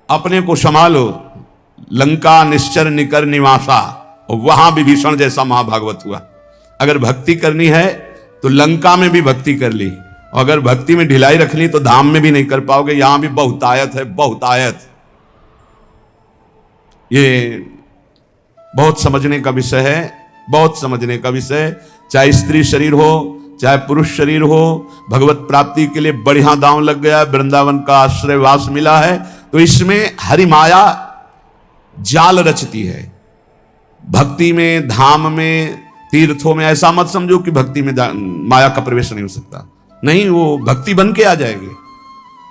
अपने को संभालो। लंका निश्चर निकर निवासा, और वहां विभीषण जैसा महाभागवत हुआ। अगर भक्ति करनी है तो लंका में भी भक्ति कर ली, और अगर भक्ति में ढिलाई रखनी तो धाम में भी नहीं कर पाओगे। यहां भी बहुतायत है, बहुतायत। ये बहुत समझने का विषय है, बहुत समझने का विषय। चाहे स्त्री शरीर हो चाहे पुरुष शरीर हो, भगवत प्राप्ति के लिए बढ़िया दांव लग गया, वृंदावन का आश्रयवास मिला है, तो इसमें हरि माया जाल रचती है। भक्ति में, धाम में, तीर्थों में ऐसा मत समझो कि भक्ति में माया का प्रवेश नहीं हो सकता। नहीं, वो भक्ति बन के आ जाएगी,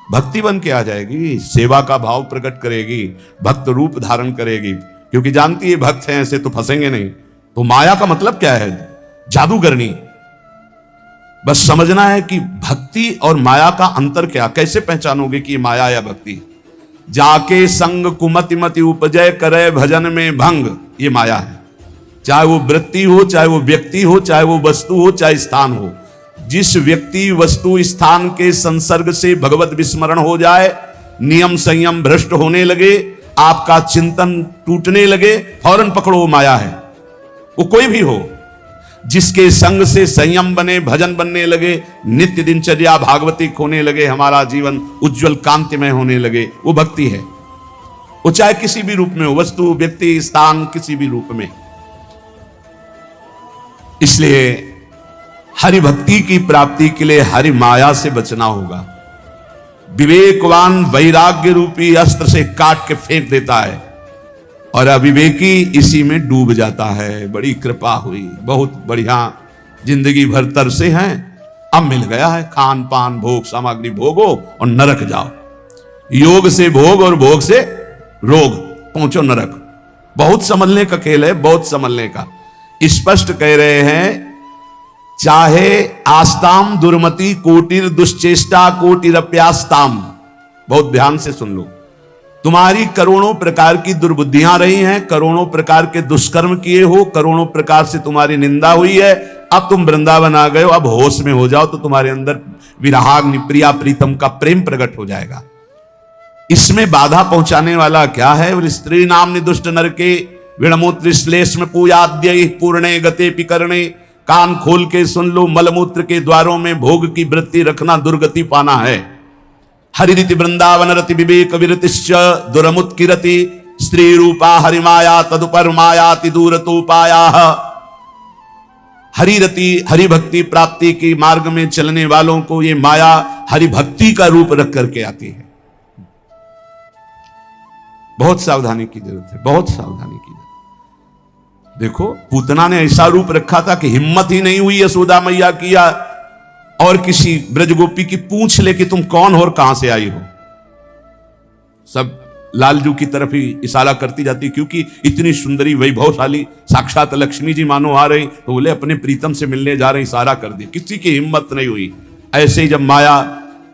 भक्ति बन के आ जाएगी, सेवा का भाव प्रकट करेगी, भक्त रूप धारण करेगी, क्योंकि जानती है भक्त हैं ऐसे तो फंसेंगे नहीं। तो माया का मतलब क्या है? जादूगरनी। बस समझना है कि भक्ति और माया का अंतर क्या, कैसे पहचानोगे कि ये माया या भक्ति। जाके संग कुमति मति उपजय करे भजन में भंग, ये माया है। चाहे वो वृत्ति हो, चाहे वो व्यक्ति हो, चाहे वो वस्तु हो, चाहे स्थान हो। जिस व्यक्ति वस्तु स्थान के संसर्ग से भगवत विस्मरण हो जाए, नियम संयम भ्रष्ट होने लगे, आपका चिंतन टूटने लगे, फौरन पकड़ो वो माया है। वो कोई भी हो, जिसके संग से संयम बने, भजन बनने लगे, नित्य दिनचर्या भागवतिक होने लगे, हमारा जीवन उज्जवल कांतिमय होने लगे, वो भक्ति है। वो चाहे किसी भी रूप में हो, वस्तु, व्यक्ति, स्थान, किसी भी रूप में। इसलिए हरि भक्ति की प्राप्ति के लिए हरि माया से बचना होगा। विवेकवान वैराग्य रूपी अस्त्र से काट के फेंक देता है, और अविवेकी इसी में डूब जाता है। बड़ी कृपा हुई, बहुत बढ़िया, जिंदगी भर तरसे हैं, अब मिल गया है खान पान भोग सामग्री, भोगो और नरक जाओ। योग से भोग और भोग से रोग, पहुंचो नरक। बहुत समझने का खेल है, बहुत समझने का। स्पष्ट कह रहे हैं, चाहे आस्ताम दुर्मति कोटिर दुश्चेष्टा कोटिरप्यास्ताम। बहुत ध्यान से सुन लो। तुम्हारी करोड़ों प्रकार की दुर्बुद्धियां रही हैं, करोड़ों प्रकार के दुष्कर्म किए हो, करोड़ों प्रकार से तुम्हारी निंदा हुई है। अब तुम वृंदावन आ गए हो, अब होश में हो जाओ तो तुम्हारे अंदर विराग प्रिया प्रीतम का प्रेम प्रकट हो जाएगा। इसमें बाधा पहुंचाने वाला क्या है? स्त्री नाम निदुष्ट नर के विणमूत्र श्लेष्म पूयाद्य पूर्णे गते पिकरणे। कान खोल के सुन लो, मलमूत्र के द्वारों में भोग की वृत्ति रखना दुर्गति पाना है। हरिति वृंदावन रति विवेक विरतिश्च दुरमुत्किरति स्त्री रूपा हरिमाया तदुपर मायाति दूरतोपाया। हरिरति हरिभक्ति प्राप्ति के मार्ग में चलने वालों को ये माया हरिभक्ति का रूप रख करके आती है। बहुत सावधानी की जरूरत है, बहुत सावधानी की जरूरत। देखो, पूतना ने ऐसा रूप रखा था कि हिम्मत ही नहीं हुई यशोदा मैया किया और किसी ब्रजगोपी की पूछ ले कि तुम कौन हो और कहां से आई हो। सब लालजू की तरफ ही इशारा करती जाती, क्योंकि इतनी सुंदरी वैभवशाली साक्षात लक्ष्मी जी मानो आ रही, तो बोले अपने प्रीतम से मिलने जा रहे, इशारा कर दी। किसी की हिम्मत नहीं हुई। ऐसे ही जब माया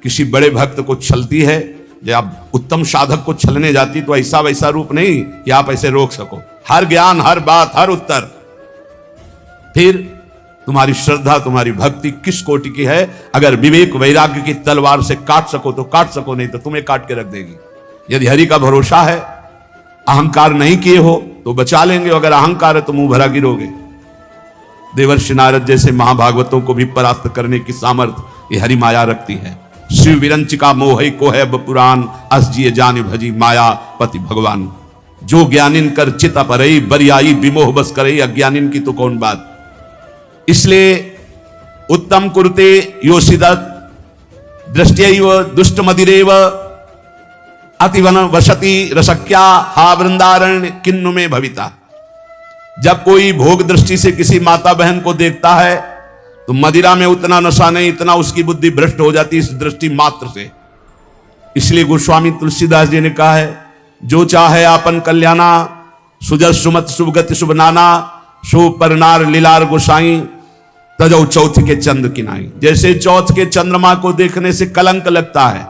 किसी बड़े भक्त को छलती है, जब उत्तम साधक को छलने जाती, तो ऐसा वैसा रूप नहीं कि आप ऐसे रोक सको। हर ज्ञान, हर बात, हर उत्तर। फिर तुम्हारी श्रद्धा, तुम्हारी भक्ति किस कोटि की है? अगर विवेक वैराग्य की तलवार से काट सको तो काट सको, नहीं तो तुम्हें काट के रख देगी। यदि हरि का भरोसा है, अहंकार नहीं किए हो तो बचा लेंगे, अगर अहंकार है तो मुंह भरा गिरोगे। देवर्षि नारद जैसे महाभागवतों को भी परास्त करने की सामर्थ्य ये हरि माया रखती है। शिव विरंचिका मोह को है पुराण अस जिये जानि भजी माया पति भगवान। जो ज्ञानिन कर चित अपरई बरियाई विमोह बस करई, अज्ञानिन की तो कौन बात। इसलिए उत्तम कुरुते योषिदत दृष्टैव दुष्ट मदिरेव अतिवन वसति रसक्या हा वृंदारण्य किन्नु में भविता। जब कोई भोग दृष्टि से किसी माता बहन को देखता है तो मदिरा में उतना नशा नहीं, इतना उसकी बुद्धि भ्रष्ट हो जाती इस दृष्टि मात्र से। इसलिए गोस्वामी तुलसीदास जी ने कहा है, जो चाहे आपन कल्याणा सुजस सुमत शुभगति शुभ नाना शो परनार लीलार गोसाई तजौ चौथ के चंद्र किनाई। जैसे चौथ के चंद्रमा को देखने से कलंक लगता है,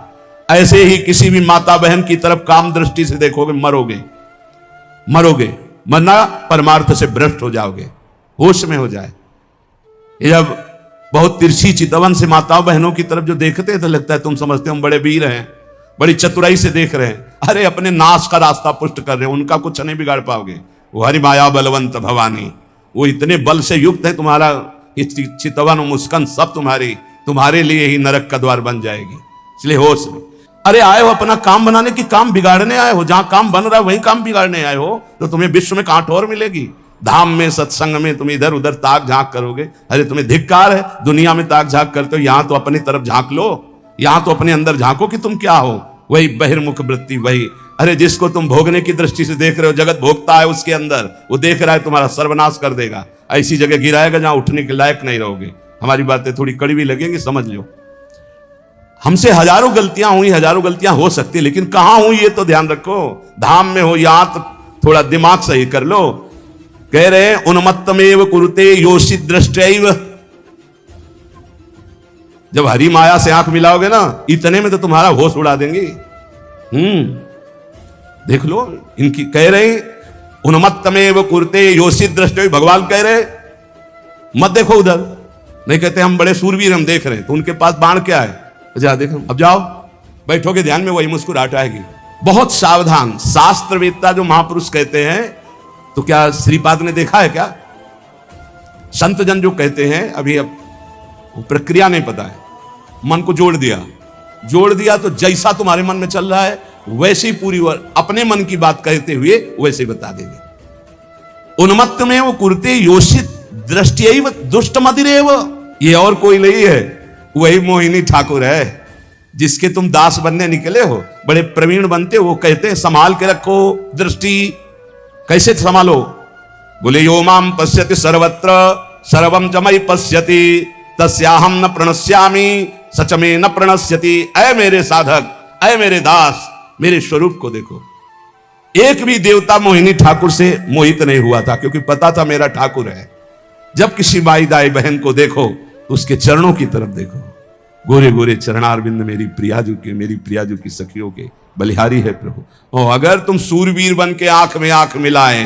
ऐसे ही किसी भी माता बहन की तरफ काम दृष्टि से देखोगे मरोगे, मरोगे, मरना परमार्थ से भ्रष्ट हो जाओगे, होश में हो जाए। जब बहुत तिरछी चितवन से माताओं बहनों की तरफ जो देखते हैं तो लगता है तुम समझते हो हम बड़े वीर हैं, बड़ी चतुराई से देख रहे हैं, अरे अपने नाश का रास्ता पुष्ट कर रहे हैं, उनका कुछ नहीं बिगाड़ पाओगे। वो हरि माया बलवंत भवानी, वो इतने बल से युक्त है, तुम्हारा चितवन मुस्कान सब तुम्हारे लिए ही नरक का द्वार बन जाएगी। इसलिए होश में, अरे आए हो अपना काम बनाने की, काम बिगाड़ने आए हो? जहां काम बन रहा है वही काम बिगाड़ने आए हो, तो तुम्हें विश्व में कहां ठोर मिलेगी? धाम में सत्संग में तुम इधर उधर ताक झांक करोगे। अरे तुम्हें धिक्कार है, दुनिया में ताक झांक करते हो, यहां तो अपनी तरफ झांक लो, यहां तो अपने अंदर झांको कि तुम क्या हो। वही बहिर्मुख वृत्ति, वही अरे जिसको तुम भोगने की दृष्टि से देख रहे हो, जगत भोगता है उसके अंदर, वो देख रहा है तुम्हारा सर्वनाश कर देगा, ऐसी जगह गिराएगा जहां उठने के लायक नहीं रहोगे। हमारी बातें थोड़ी कड़वी लगेंगी, समझ लो। हमसे हजारों गलतियां हुई, हजारों गलतियां हो सकती, लेकिन कहां हुई ये तो ध्यान रखो। धाम में हो, यहां तो थोड़ा दिमाग सही कर लो। कह रहे उन्मत्तमेव कुरुते योषित दृष्टैव। जब हरि माया से आंख मिलाओगे ना, इतने में तो तुम्हारा होश उड़ा देंगे। देख लो, इनकी कह रहे उन्मत्तमेव कुरुते योषित दृष्टैव। भगवान कह रहे मत देखो उधर, नहीं कहते हम बड़े सूरवीर हम देख रहे हैं, तो उनके पास बाण क्या है? जा देखो, अब जाओ बैठोगे ध्यान में, वही मुस्कुराहट आएगी। बहुत सावधान। शास्त्रवेत्ता जो महापुरुष कहते हैं, तो क्या श्रीपाद ने देखा है क्या? संत जन जो कहते हैं, अभी अब वो प्रक्रिया नहीं पता है, मन को जोड़ दिया तो जैसा तुम्हारे मन में चल रहा है वैसे ही पूरी अपने मन की बात कहते हुए वैसे बता देंगे। उन्मत्त में वो कुरते योषित दृष्टि दुष्ट मदिरेव। ये और कोई नहीं है, वही मोहिनी ठाकुर है, जिसके तुम दास बनने निकले हो, बड़े प्रवीण बनते हो। वो कहते हैं संभाल के रखो दृष्टि। कैसे संभालो? बोले यो माम पश्यति सर्वत्र सर्वम च मयि पश्यति तस्याहम न प्रणश्यामि सच में न प्रणश्यति। ऐ मेरे साधक, ऐ मेरे दास, मेरे स्वरूप को देखो। एक भी देवता मोहिनी ठाकुर से मोहित नहीं हुआ था, क्योंकि पता था मेरा ठाकुर है। जब किसी माई दाई बहन को देखो तो उसके चरणों की तरफ देखो। गोरे गोरे चरणारविंद मेरी प्रियाजू के, मेरी प्रियाजू की सखियों के बलिहारी है प्रभु। और अगर तुम सूरवीर बन के आंख में आंख मिलाए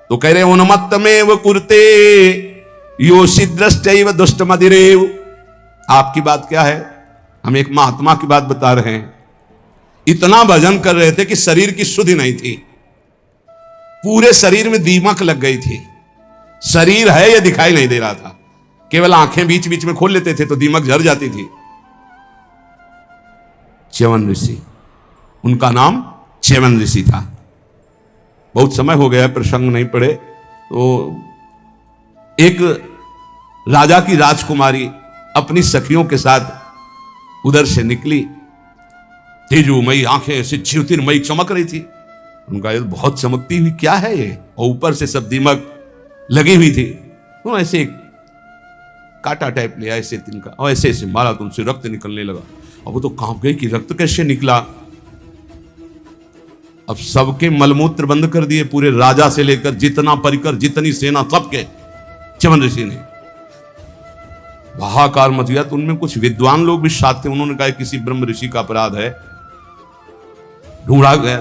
तो कह रहे उन्मत्त में वो कुरते योषित दृष्टैव दुष्ट मदिरेव। आपकी बात क्या है? हम एक महात्मा की बात बता रहे हैं। इतना भजन कर रहे थे कि शरीर की सुधि नहीं थी, पूरे शरीर में दीमक लग गई थी। शरीर है ये दिखाई नहीं दे रहा था, केवल आंखें बीच बीच में खोल लेते थे तो दीमक झर जाती थी। च्यवन ऋषि, उनका नाम च्यवन ऋषि था। बहुत समय हो गया, प्रसंग नहीं पड़े। तो एक राजा की राजकुमारी अपनी सखियों के साथ उधर से निकली। तेजोमयी आंखें ऐसे ज्योतिर्मयी चमक रही थी। उनका ये बहुत चमकती हुई क्या है ये? और ऊपर से सब दीमक लगी हुई थी। तो ऐसे कांटा टाइप लिया ऐसे तिनका, और ऐसे ऐसे मारा तो उनसे रक्त निकलने लगा। अब वो तो कांप गई कि रक्त कैसे निकला। अब सबके मलमूत्र बंद कर दिए, पूरे राजा से लेकर जितना परिकर, जितनी सेना, सबके। च्यवन ऋषि ने हाहाकार मच गया। तो उनमें कुछ विद्वान लोग भी साथ थे। उन्होंने कहा किसी ब्रह्म ऋषि का अपराध है, ढूंढा गया।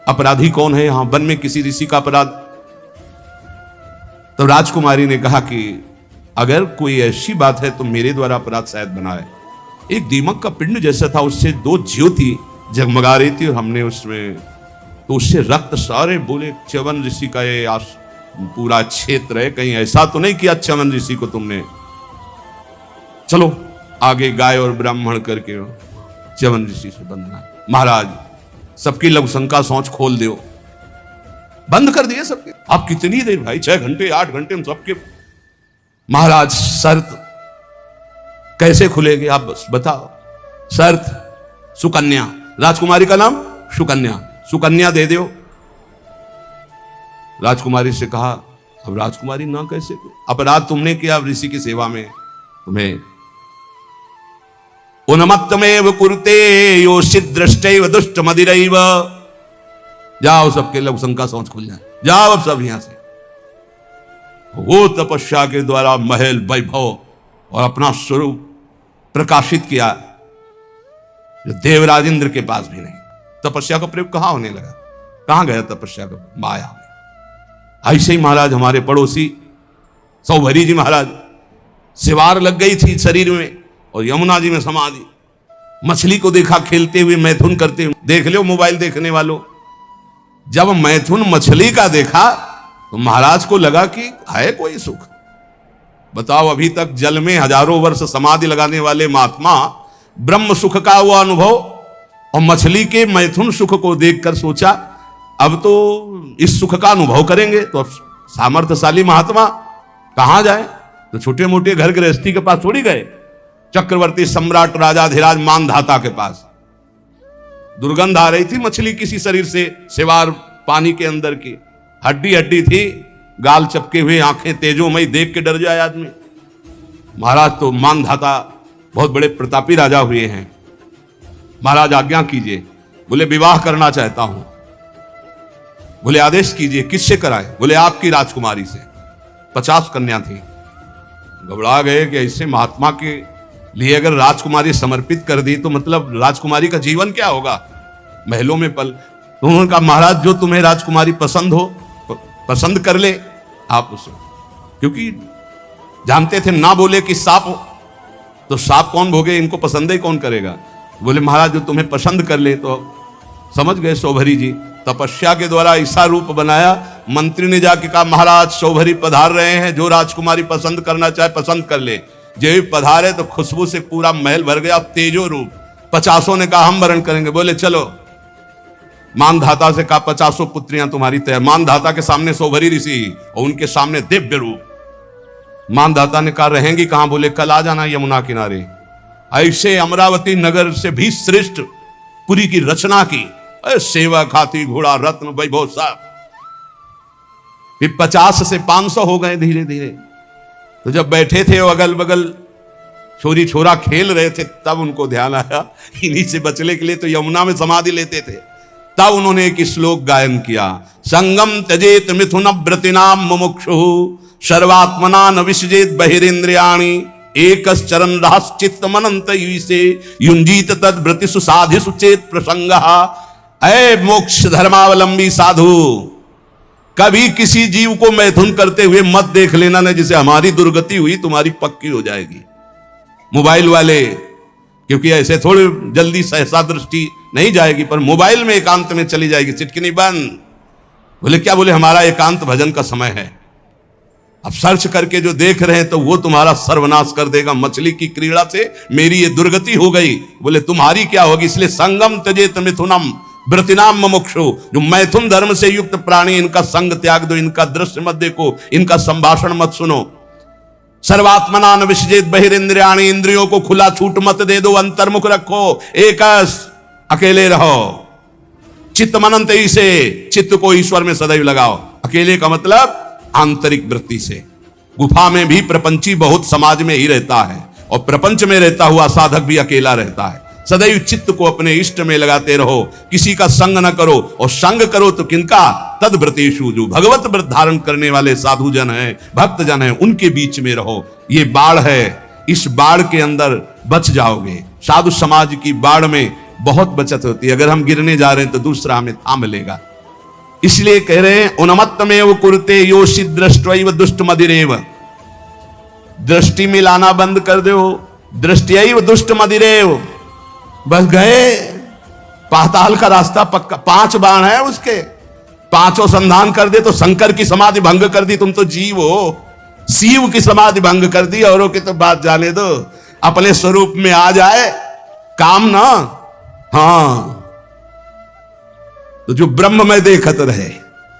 अपराधी कौन है यहां? वन में किसी ऋषि का अपराध। तो राजकुमारी ने कहा कि अगर कोई ऐसी बात है तो मेरे द्वारा अपराध शायद बना है। एक दीमक का पिंड जैसा था, उससे दो ज्योति जगमगा रही थी और हमने उसमें, तो उससे रक्त सारे। बोले च्यवन ऋषि का ये पूरा क्षेत्र है, कहीं ऐसा तो नहीं किया च्यवन ऋषि को तुमने? चलो आगे गाय और ब्राह्मण करके च्यवन ऋषि से बंधना। महाराज सबकी लघुशंका सोच खोल दो, बंद कर दिए सबके। आप कितनी देर भाई? 6 घंटे 8 घंटे हम सबके। महाराज शर्त कैसे खुलेगी आप बस बताओ। शर्त सुकन्या, राजकुमारी का नाम सुकन्या, सुकन्या दे दो। राजकुमारी से कहा अब राजकुमारी ना कैसे? अपराध तुमने किया ऋषि की सेवा में, तुम्हें उन्मत्तमेव कुरुते योषित दृष्टैव दुष्ट मदिरैव। जाओ सबके लघुशंका सोच खुल जाए, जाओ अब सब यहां से। वो तपस्या के द्वारा महल वैभव और अपना स्वरूप प्रकाशित किया, जो देवराज इंद्र के पास भी नहीं। तपस्या का प्रयोग कहां होने लगा? कहां गया तपस्या का? माया में। ऐसे ही महाराज हमारे पड़ोसी सौभरी जी महाराज, सिवार लग गई थी शरीर में और यमुना जी में समाधि। मछली को देखा खेलते हुए, मैथुन करते हुए। देख लो मोबाइल देखने वालों, जब मैथुन मछली का देखा तो महाराज को लगा कि है कोई सुख। बताओ, अभी तक जल में हजारों वर्ष समाधि लगाने वाले महात्मा ब्रह्म सुख का वो अनुभव और मछली के मैथुन सुख को देखकर सोचा अब तो इस सुख का अनुभव करेंगे। तो अब सामर्थ्यशाली महात्मा कहां जाए? तो छोटे मोटे घर गृहस्थी के पास थोड़ी गए, चक्रवर्ती सम्राट राजाधिराज मानधाता के पास। दुर्गंध आ रही थी मछली किसी शरीर से, सिवार पानी के अंदर की, हड्डी हड्डी थी, गाल चपके हुए, आंखें तेजोमयी, देख के डर जाए आदमी। महाराज तो मानधाता बहुत बड़े प्रतापी राजा हुए हैं। महाराज आज्ञा कीजिए। बोले विवाह करना चाहता हूं। बोले आदेश कीजिए, किससे कराए? बोले आपकी राजकुमारी से। 50 कन्या थी। घबरा गए कि ऐसे महात्मा के लिए अगर राजकुमारी समर्पित कर दी तो मतलब राजकुमारी का जीवन क्या होगा, महलों में पल। तो उन्होंने कहा महाराज जो तुम्हें राजकुमारी पसंद हो पसंद कर ले आप उसे, क्योंकि जानते थे ना बोले कि सांप हो तो सांप कौन भोगे, इनको पसंद ही कौन करेगा। बोले महाराज जो तुम्हें पसंद कर ले। तो समझ गए सौभरी जी, तपस्या के द्वारा ऐसा रूप बनाया। मंत्री ने जाके कहा महाराज सौभरी पधार रहे हैं, जो राजकुमारी पसंद करना चाहे पसंद कर ले। जे पधारे तो खुशबू से पूरा महल भर गया, तेजो रूप। 50 ने कहा हम वरण करेंगे। बोले चलो। मानधाता से कहा 50 पुत्रियां तुम्हारी तय। मानधाता के सामने सौभरी ऋषि और उनके सामने दिव्य रूप। मानधाता ने कहा रहेंगी कहां? बोले कल आ जाना यमुना किनारे। ऐसे अमरावती नगर से भी श्रेष्ठ पुरी की रचना की। सेवा खाती घोड़ा रत्न वैभव सब। फिर 50 से 500 हो गए धीरे धीरे। तो जब बैठे थे अगल बगल छोरी छोरा खेल रहे थे, तब उनको ध्यान आया इन्हीं से बचने के लिए तो यमुना में समाधि लेते थे। तब उन्होंने एक श्लोक गायन किया, संगम त्यजेत मिथुन व्रतिनाम मुमुक्षु सर्वात्मना न विसजेत बहिरेन्द्रियाणि एकश्चरण रहश्चित्त मनंत से युंजीत तद व्रतिषु साधिषु चेत प्रसंगः। ऐ मोक्ष धर्मावलंबी साधु, कभी किसी जीव को मैथुन करते हुए मत देख लेना, ना जिसे हमारी दुर्गति हुई तुम्हारी पक्की हो जाएगी। मोबाइल वाले, क्योंकि ऐसे थोड़ी जल्दी सहसा दृष्टि नहीं जाएगी, पर मोबाइल में एकांत में चली जाएगी, चिटकिनी बंद। बोले क्या? बोले हमारा एकांत भजन का समय है। अब सर्च करके जो देख रहे हैं तो वो तुम्हारा सर्वनाश कर देगा। मछली की क्रीड़ा से मेरी ये दुर्गति हो गई। बोले तुम्हारी क्या होगी? इसलिए संगम त्यजेत मिथुनम व्रतिनाम मुमुक्षु, जो मैथुन धर्म से युक्त प्राणी, इनका संग त्याग दो, इनका दृश्य मत देखो, इनका संभाषण मत सुनो। सर्वात्मना न विसजेत बहिरेन्द्रियाणि, इंद्रियों को खुला छूट मत दे दो, अंतर्मुख रखो, एकस अकेले रहो। चित्त मनंत से, चित्त को ईश्वर में सदैव लगाओ। अकेले का मतलब आंतरिक वृत्ति से। गुफा में भी प्रपंची बहुत समाज में ही रहता है, और प्रपंच में रहता हुआ साधक भी अकेला रहता है। सदैव चित्त को अपने इष्ट में लगाते रहो, किसी का संग न करो, और संग करो तो किनका? तद व्रतेषु, जो भगवत व्रत धारण करने वाले साधु जन हैं, भक्त जन हैं, उनके बीच में रहो। ये बाढ़ है, इस बाढ़ के अंदर बच जाओगे। साधु समाज की बाढ़ में बहुत बचत होती है। अगर हम गिरने जा रहे हैं तो दूसरा हमें थाम लेगा। इसलिए कह रहे हैं उन्मत्तमेव कुरुते योषि दृष्ट्वैव दुष्ट मदिरेव। दृष्टि मिलाना बंद कर दो, दृष्टियैव दुष्ट मदिरेव। बस गए, पाताल का रास्ता पक्का। 5 बाण है उसके, 5 संधान कर दे तो शंकर की समाधि भंग कर दी। तुम तो जीव हो, शिव की समाधि भंग कर दी। औरों की तो बात जाने दो, अपने स्वरूप में आ जाए काम ना। हाँ, तो जो ब्रह्म में देखत रहे,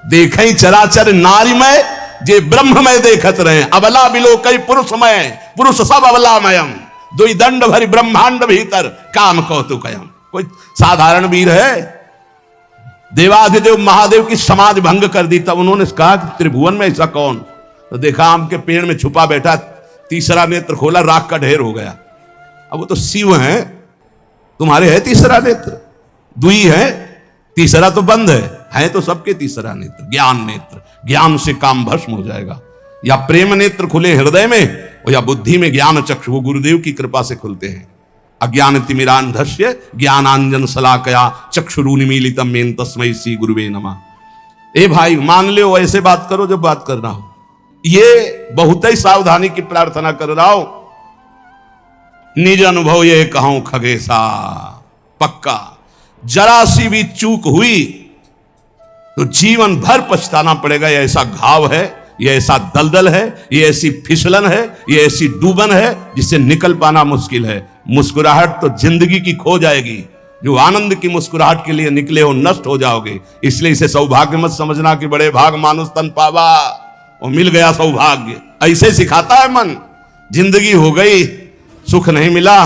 देखें चराचर नारीमय, जे ब्रह्म में देखत रहे। अबला बिलो कई पुरुषमय, पुरुष सब अबलामयम, दुई दंड भरी ब्रह्मांड भीतर काम कौतुकयम। कोई साधारण वीर है? देवाधिदेव महादेव की समाधि भंग कर दी। तब उन्होंने कहा कि त्रिभुवन में ऐसा कौन? तो देखा आम के पेड़ में छुपा बैठा, तीसरा नेत्र खोला, राख का ढेर हो गया। अब वो तो शिव हैं, तुम्हारे है तीसरा नेत्र? दुई है, तीसरा तो बंद है तो सबके तीसरा नेत्र ज्ञान नेत्र। ज्ञान से काम भस्म हो जाएगा। या प्रेम नेत्र खुले हृदय में, या बुद्धि में ज्ञान चक्षु, वो गुरुदेव की कृपा से खुलते हैं। अज्ञान तिमिरांधस्य ज्ञानांजन शलाकया चक्षुरुन्मीलितम मेन तस्मै श्री गुरुवे नमः। ए भाई मान लो, ऐसे बात करो जब बात करना हो। ये बहुत ही सावधानी की प्रार्थना कर रहा हूं। निज अनुभव ये कहूं खगेशा। पक्का जरा सी भी चूक हुई तो जीवन भर पछताना पड़ेगा। ये ऐसा घाव है, ये ऐसा दलदल है, ये ऐसी फिसलन है, ये ऐसी डूबन है जिससे निकल पाना मुश्किल है। मुस्कुराहट तो जिंदगी की खो जाएगी। जो आनंद की मुस्कुराहट के लिए निकले हो नष्ट हो जाओगे। इसलिए इसे सौभाग्य मत समझना कि बड़े भाग मानुष तन पावा, वो मिल गया सौभाग्य। ऐसे सिखाता है मन। जिंदगी हो गई, सुख नहीं मिला,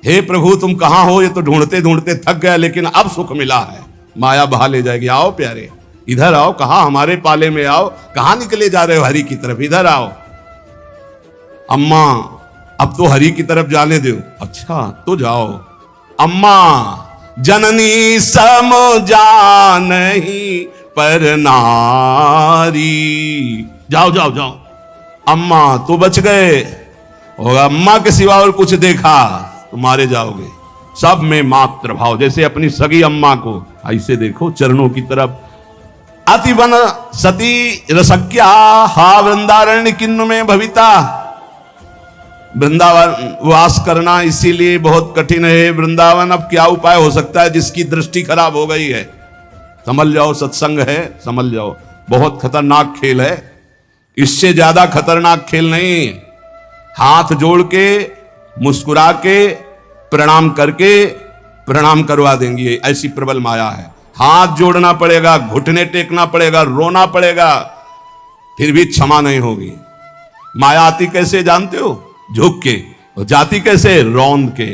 हे प्रभु तुम कहां हो, ये तो ढूंढते ढूंढते थक गया, लेकिन अब सुख मिला है। माया बहा ले जाएगी। आओ प्यारे, इधर आओ, कहां हमारे पाले में आओ, कहां निकले जा रहे हो हरि की तरफ, इधर आओ। अम्मा अब तो हरि की तरफ जाने दो। अच्छा तो जाओ। अम्मा जननी सम जानही पर नारी। जाओ जाओ जाओ। अम्मा तो बच गए, और अम्मा के सिवा और कुछ देखा तो मारे जाओगे। सब में मात्र भाव, जैसे अपनी सगी अम्मा को ऐसे देखो चरणों की तरफ। अतिवन सती रसक्या हा वृंदारण्य किन्नु में भविता। वृंदावन वास करना इसीलिए बहुत कठिन है। वृंदावन अब क्या उपाय हो सकता है जिसकी दृष्टि खराब हो गई है। समझ जाओ, सत्संग है, समझ जाओ। बहुत खतरनाक खेल है, इससे ज्यादा खतरनाक खेल नहीं। हाथ जोड़ के मुस्कुरा के प्रणाम करके प्रणाम करवा देंगी, ऐसी प्रबल माया है। हाथ जोड़ना पड़ेगा, घुटने टेकना पड़ेगा, रोना पड़ेगा, फिर भी क्षमा नहीं होगी। माया आती कैसे जानते हो? झुक के। और जाती कैसे? रौंद के।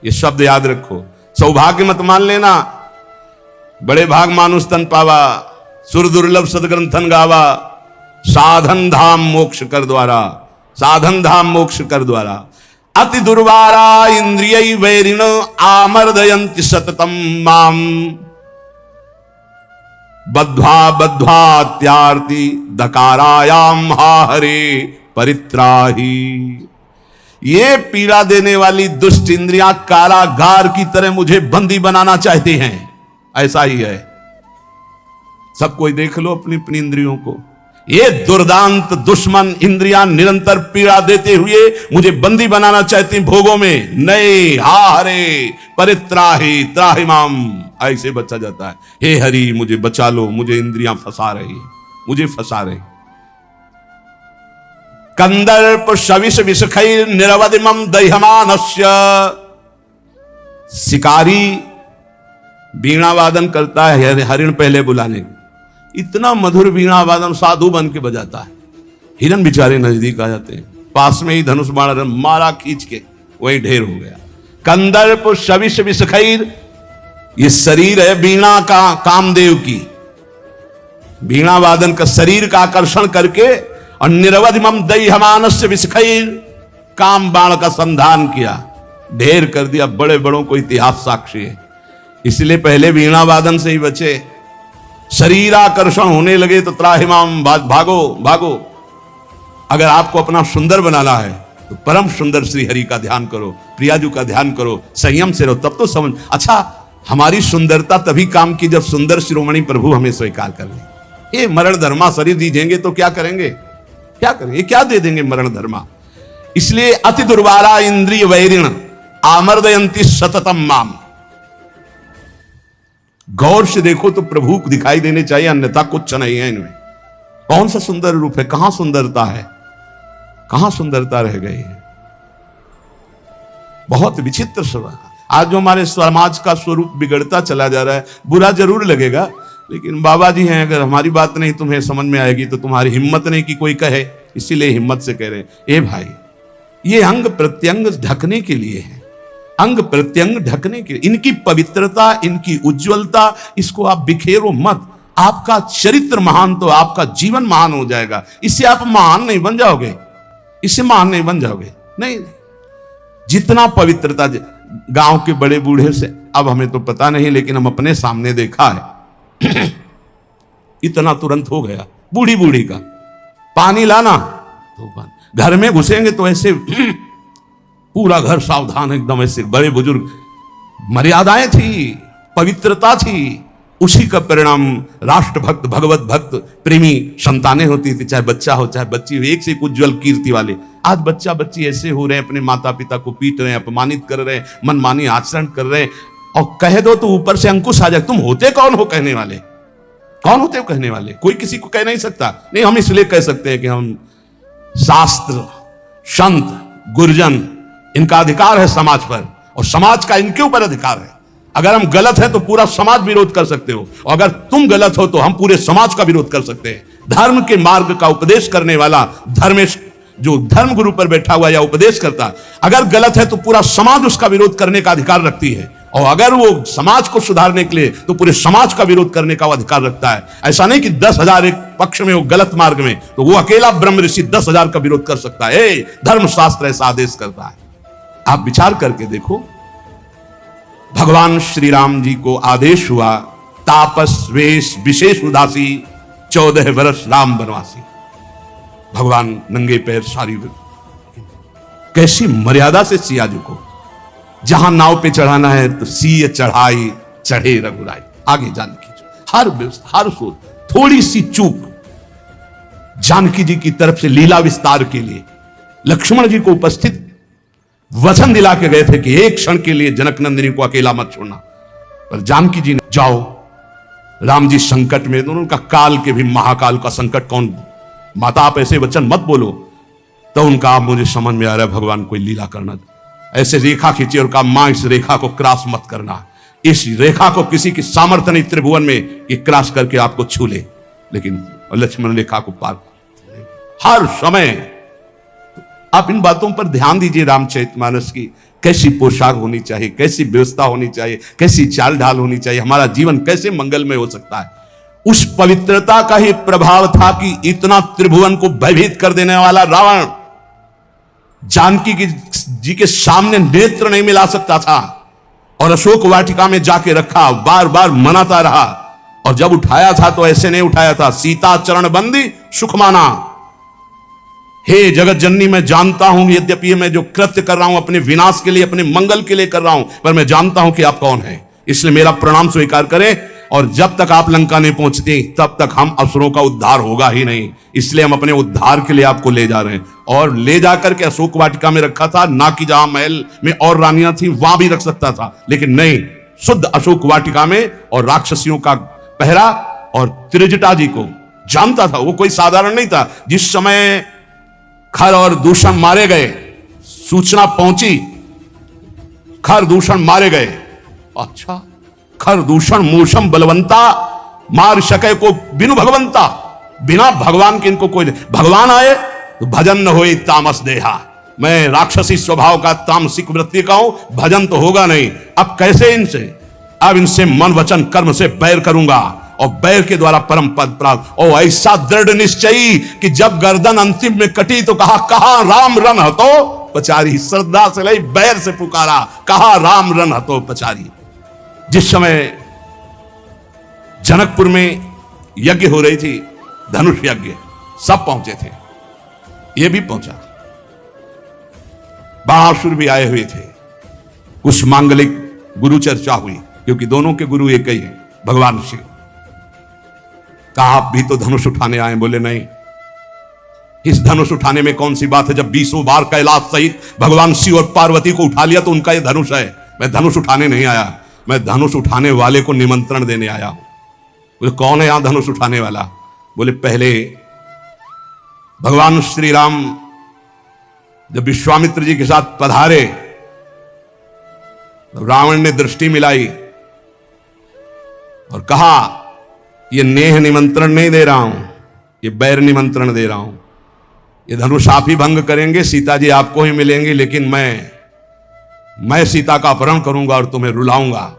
ये शब्द याद रखो। सौभाग्य मत मान लेना। बड़े भाग मानुष तन पावा, सुर दुर्लभ सदग्रंथन गावा। साधन धाम मोक्ष कर द्वारा, साधन धाम मोक्ष कर द्वारा। अति दुर्वारा इंद्रिय वैरिण आमर्दयंति सततम माम। बद्ध्वा बद्ध्वा त्यार्ति दकारायाम हा हरे परित्राही। ये पीड़ा देने वाली दुष्ट इंद्रियां कारागार की तरह मुझे बंदी बनाना चाहती हैं। ऐसा ही है। सब कोई देख लो अपनी अपनी इंद्रियों को। ये दुर्दांत दुश्मन इंद्रियां निरंतर पीड़ा देते हुए मुझे बंदी बनाना चाहती भोगों में। नहीं, हा हरे परित्राही त्राहि माम, ऐसे बचा जाता है। हे हरि मुझे बचा लो, मुझे इंद्रियां फंसा रही है, मुझे फंसा रही। कंदर्प शविष विषखैर निरवधिमम दह्यमानस्य। शिकारी वीणा वादन करता है हरिण पहले बुलाने के। इतना मधुर वीणा वादन साधु बन के बजाता है। हिरन बेचारे नजदीक आ जाते हैं, पास में ही धनुष बाण मारा खींच के, वही ढेर हो गया। कंदर्प शविष विषखैर, ये शरीर है वीणा का, कामदेव की वीणा वादन का शरीर का आकर्षण करके, और निरवधिमम दह्यमानस्य विषखैर, काम बाण का संधान किया, ढेर कर दिया। बड़े बड़ों को इतिहास साक्षी है। इसलिए पहले वीणा वादन से ही बचे। शरीर आकर्षण होने लगे तो त्राहिमाम, भागो भागो। अगर आपको अपना सुंदर बनाना है तो परम सुंदर श्री हरि का ध्यान करो, प्रियाजू का ध्यान करो, संयम से रहो, तब तो समझ। अच्छा, हमारी सुंदरता तभी काम की जब सुंदर शिरोमणि प्रभु हमें स्वीकार कर ले। ये मरण धर्मा शरीर दीजेंगे तो क्या करेंगे? क्या करेंगे? क्या दे देंगे मरण धर्मा? इसलिए अति दुर्वारा इंद्रिय वैरिण आमर्दयंती सततम माम। गौर से देखो तो प्रभु दिखाई देने चाहिए, अन्यथा कुछ नहीं है इनमें। कौन सा सुंदर रूप है? कहां सुंदरता है? कहां सुंदरता रह गई है? बहुत विचित्र स्वभाव। आज जो हमारे समाज का स्वरूप बिगड़ता चला जा रहा है, बुरा जरूर लगेगा, लेकिन बाबा जी हैं, अगर हमारी बात नहीं तुम्हें समझ में आएगी तो तुम्हारी हिम्मत नहीं कि कोई कहे, इसीलिए हिम्मत से कह रहे हैं। ए भाई, ये अंग प्रत्यंग ढकने के लिए है, अंग प्रत्यंग ढकने के लिए। इनकी पवित्रता, इनकी उज्जवलता, इसको आप बिखेरो मत। आपका चरित्र महान तो आपका जीवन महान हो जाएगा। इससे आप महान नहीं बन जाओगे, इससे महान नहीं बन जाओगे। नहीं, जितना पवित्रता, गांव के बड़े बूढ़े से, अब हमें तो पता नहीं, लेकिन हम अपने सामने देखा है, इतना तुरंत हो गया। बूढ़ी बूढ़ी का पानी लाना, तो घर में घुसेंगे तो ऐसे पूरा घर सावधान, एकदम ऐसे। बड़े बुजुर्ग, मर्यादाएं थी, पवित्रता थी, उसी का परिणाम राष्ट्र भक्त, भगवत भक्त, प्रेमी संतानें होती थी, चाहे बच्चा हो चाहे बच्ची हो, एक से एक उज्जवल कीर्ति वाले। आज बच्चा बच्ची ऐसे हो रहे हैं, अपने माता पिता को पीट रहे हैं, अपमानित कर रहे हैं, मनमानी आचरण कर रहे हैं, और कह दो तो ऊपर से अंकुश आ जाए। तुम होते कौन हो कहने वाले? कौन होते हो कहने वाले? कोई किसी को कह नहीं सकता। नहीं, हम इसलिए कह सकते हैं कि हम शास्त्र, संत, गुरुजन, इनका अधिकार है समाज पर, और समाज का इनके ऊपर अधिकार है। अगर हम गलत हैं तो पूरा समाज विरोध कर सकते हो, और अगर तुम गलत हो तो हम पूरे समाज का विरोध कर सकते हैं। धर्म के मार्ग का उपदेश करने वाला धर्मेश, जो धर्म गुरु पर बैठा हुआ या उपदेश करता, अगर गलत है तो पूरा समाज उसका विरोध करने का अधिकार रखती है, और अगर वो समाज को सुधारने के लिए तो पूरे समाज का विरोध करने का अधिकार रखता है। ऐसा नहीं कि 10,000 एक पक्ष में हो गलत मार्ग में तो वो अकेला ब्रह्म ऋषि 10,000 का विरोध कर सकता है। धर्मशास्त्र ऐसा आदेश करता है। आप विचार करके देखो, भगवान श्री राम जी को आदेश हुआ, तापस वेश विशेष उदासी 14 वर्ष राम बनवासी। भगवान नंगे पैर सारी, कैसी मर्यादा से सिया जी को जहां नाव पे चढ़ाना है तो सीय चढ़ाई चढ़े रघुराई। आगे जानकी जी हर व्यवस्था, हर सोच, थोड़ी सी चूक जानकी जी की तरफ से लीला विस्तार के लिए लक्ष्मण जी को उपस्थित वचन दिला के गए थे कि एक क्षण के लिए जनक नंदिनी को अकेला मत छोड़ना, पर जानकी जी ने जाओ, राम जी संकट में, दोनों का काल के भी महाकाल का संकट कौन, माता आप ऐसे वचन मत बोलो। तो उनका आप मुझे समझ में आ रहा है भगवान कोई लीला करना, ऐसे रेखा खींची और कहा मां इस रेखा को क्रॉस मत करना, इस रेखा को किसी की सामर्थ्य नहीं त्रिभुवन में कि क्रॉस करके आपको छू ले। लेकिन लक्ष्मण रेखा को पार हर समय। आप इन बातों पर ध्यान दीजिए। रामचरितमानस की कैसी पोशाक होनी चाहिए, कैसी व्यवस्था होनी चाहिए, कैसी चाल ढाल होनी चाहिए, हमारा जीवन कैसे मंगलमय हो सकता है। उस पवित्रता का ही प्रभाव था कि इतना त्रिभुवन को भयभीत कर देने वाला रावण जानकी जी के सामने नेत्र नहीं मिला सकता था, और अशोक वाटिका में जाके रखा, बार बार मनाता रहा, और जब उठाया था तो ऐसे नहीं उठाया था, सीता चरण बंदी सुख माना। हे जगत जननी, मैं जानता हूं यद्यपि मैं जो कृत्य कर रहा हूं अपने विनाश के लिए, अपने मंगल के लिए कर रहा हूं, पर मैं जानता हूं कि आप कौन हैं, इसलिए मेरा प्रणाम स्वीकार करें। और जब तक आप लंका नहीं पहुंचते तब तक हम असुरों का उद्धार होगा ही नहीं, इसलिए हम अपने उद्धार के लिए आपको ले जा रहे हैं। और ले जाकर के अशोक वाटिका में रखा था, ना कि जहां महल में और रानियां थी वहां भी रख सकता था, लेकिन नहीं, शुद्ध अशोक वाटिका में, और राक्षसियों का पहरा। और त्रिजटा जी को जानता था, वो कोई साधारण नहीं था। जिस समय खर और दूषण मारे गए, सूचना पहुंची खर दूषण मारे गए, अच्छा खर दूषण मूषम बलवंता मार सके को बिनु भगवंता, बिना भगवान के इनको कोई नहीं। भगवान आए तो भजन न होए तामस देहा, मैं राक्षसी स्वभाव का तामसिक वृत्ति का हूं, भजन तो होगा नहीं। अब कैसे इनसे, अब इनसे मन वचन कर्म से बैर करूंगा, और बैर के द्वारा परम पद प्राप्त। और ऐसा दृढ़ निश्चयी कि जब गर्दन अंतिम में कटी तो कहा राम रन हतो पचारी, श्रद्धा से लई बैर से पुकारा, कहा राम रन हतो पचारी। जिस समय जनकपुर में यज्ञ हो रही थी, धनुष यज्ञ, सब पहुंचे थे, ये भी पहुंचा, बाणासुर भी आए हुए थे, कुछ मांगलिक गुरु चर्चा हुई, क्योंकि दोनों के गुरु एक ही है, भगवान शिव। कहा आप भी तो धनुष उठाने आए? बोले नहीं, इस धनुष उठाने में कौन सी बात है, जब 20 बार कैलाश सहित भगवान शिव और पार्वती को उठा लिया तो उनका यह धनुष है। मैं धनुष उठाने नहीं आया, मैं धनुष उठाने वाले को निमंत्रण देने आया हूं। बोले कौन है यहां धनुष उठाने वाला? बोले पहले भगवान श्री राम जब विश्वामित्र जी के साथ पधारे तो रावण ने दृष्टि मिलाई और कहा ये नेह निमंत्रण नहीं दे रहा हूं, ये बैर निमंत्रण दे रहा हूं। ये धनुष आप ही भंग करेंगे, सीता जी आपको ही मिलेंगे, लेकिन मैं सीता का अपहरण करूंगा और तुम्हें रुलाऊंगा।